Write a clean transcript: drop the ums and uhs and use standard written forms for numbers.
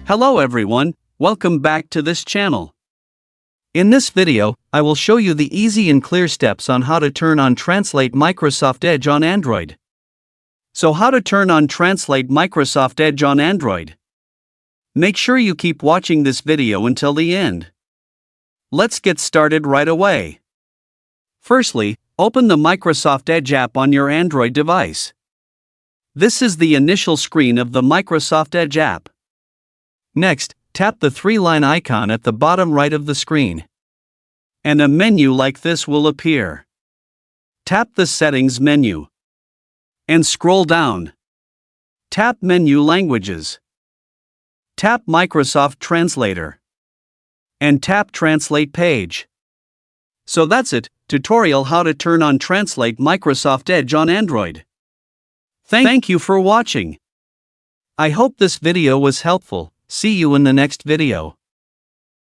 Hello everyone, welcome back to this channel. In this video, I will show you the easy and clear steps on how to turn on Translate Microsoft Edge on Android. So how to turn on Translate Microsoft Edge on Android? Make sure you keep watching this video until the end. Let's get started right away. Firstly, open the Microsoft Edge app on your Android device. This is the initial screen of the Microsoft Edge app. Next, tap the three-line icon at the bottom right of the screen. And a menu like this will appear. Tap the Settings menu. And scroll down. Tap Menu Languages. Tap Microsoft Translator. And tap Translate Page. So that's it, tutorial how to turn on Translate Microsoft Edge on Android. Thank you for watching. I hope this video was helpful. See you in the next video.